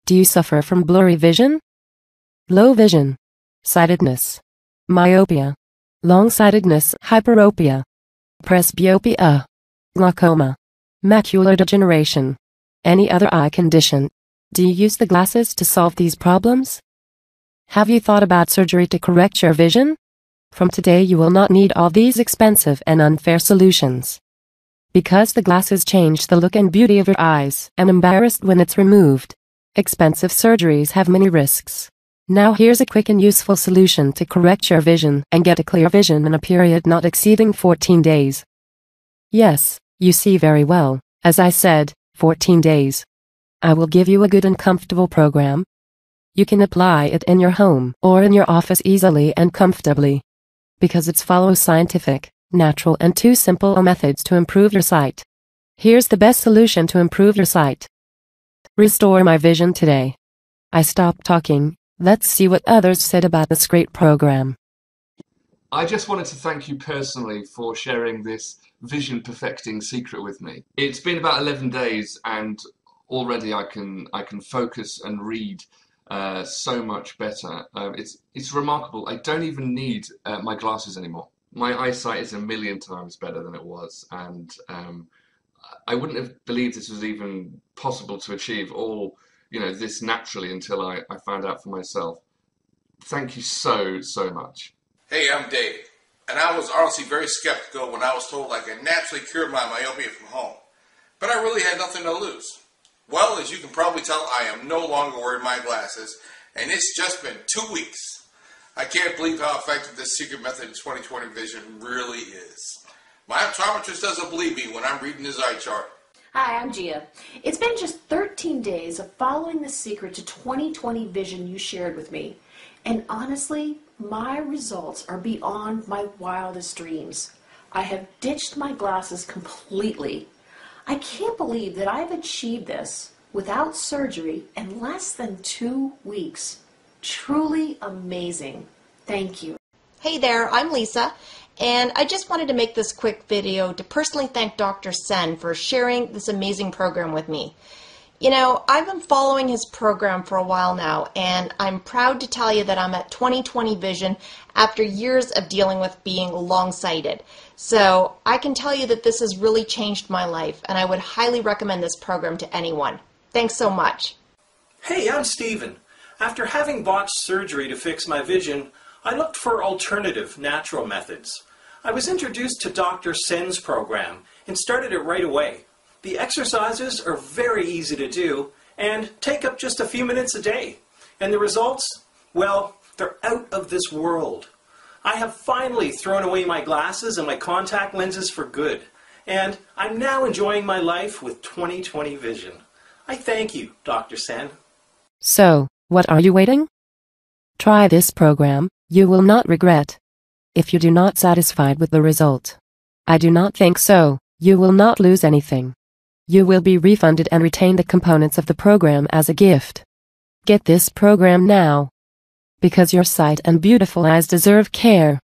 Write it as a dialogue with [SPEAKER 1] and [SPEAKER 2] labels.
[SPEAKER 1] Do you suffer from blurry vision? Low vision, sightedness, myopia, long-sightedness, hyperopia, presbyopia, glaucoma, macular degeneration, any other eye condition? Do you use the glasses to solve these problems? Have you thought about surgery to correct your vision? From today you will not need all these expensive and unfair solutions. Because the glasses change the look and beauty of your eyes and embarrassed when it's removed. Expensive surgeries have many risks. Now here's a quick and useful solution to correct your vision and get a clear vision in a period not exceeding 14 days. Yes, you see very well, as I said, 14 days. I will give you a good and comfortable program. You can apply it in your home or in your office easily and comfortably. Because it's follows scientific, natural and two simple methods to improve your sight. Here's the best solution to improve your sight. Restore my vision today. I stopped talking. Let's see what others said about this great program.
[SPEAKER 2] I just wanted to thank you personally for sharing this vision perfecting secret with me. It's been about 11 days and already I can focus and read so much better. It's remarkable. I don't even need my glasses anymore. My eyesight is a million times better than it was, and I wouldn't have believed this was even possible to achieve all, this naturally until I found out for myself. Thank you so much.
[SPEAKER 3] Hey, I'm Dave, and I was honestly very skeptical when I was told I could naturally cure my myopia from home, but I really had nothing to lose. Well, as you can probably tell, I am no longer wearing my glasses, and it's just been 2 weeks. I can't believe how effective this secret method in 20/20 vision really is. My optometrist doesn't believe me when I'm reading his eye chart.
[SPEAKER 4] Hi, I'm Gia. It's been just 13 days of following the secret to 20/20 vision you shared with me. And honestly, my results are beyond my wildest dreams. I have ditched my glasses completely. I can't believe that I've achieved this without surgery in less than 2 weeks. Truly amazing. Thank you.
[SPEAKER 5] Hey there, I'm Lisa, and I just wanted to make this quick video to personally thank Dr. Sen for sharing this amazing program with me. I've been following his program for a while now, and I'm proud to tell you that I'm at 20/20 vision after years of dealing with being long-sighted. So I can tell you that this has really changed my life, and I would highly recommend this program to anyone. Thanks so much.
[SPEAKER 6] Hey, I'm Steven. After having botched surgery to fix my vision, I looked for alternative, natural methods. I was introduced to Dr. Sen's program and started it right away. The exercises are very easy to do and take up just a few minutes a day. And the results? Well, they're out of this world. I have finally thrown away my glasses and my contact lenses for good. And I'm now enjoying my life with 20/20 vision. I thank you, Dr. Sen.
[SPEAKER 1] So, what are you waiting? Try this program. You will not regret. If you do not satisfied with the result, I do not think so, you will not lose anything. You will be refunded and retain the components of the program as a gift. Get this program now. Because your sight and beautiful eyes deserve care.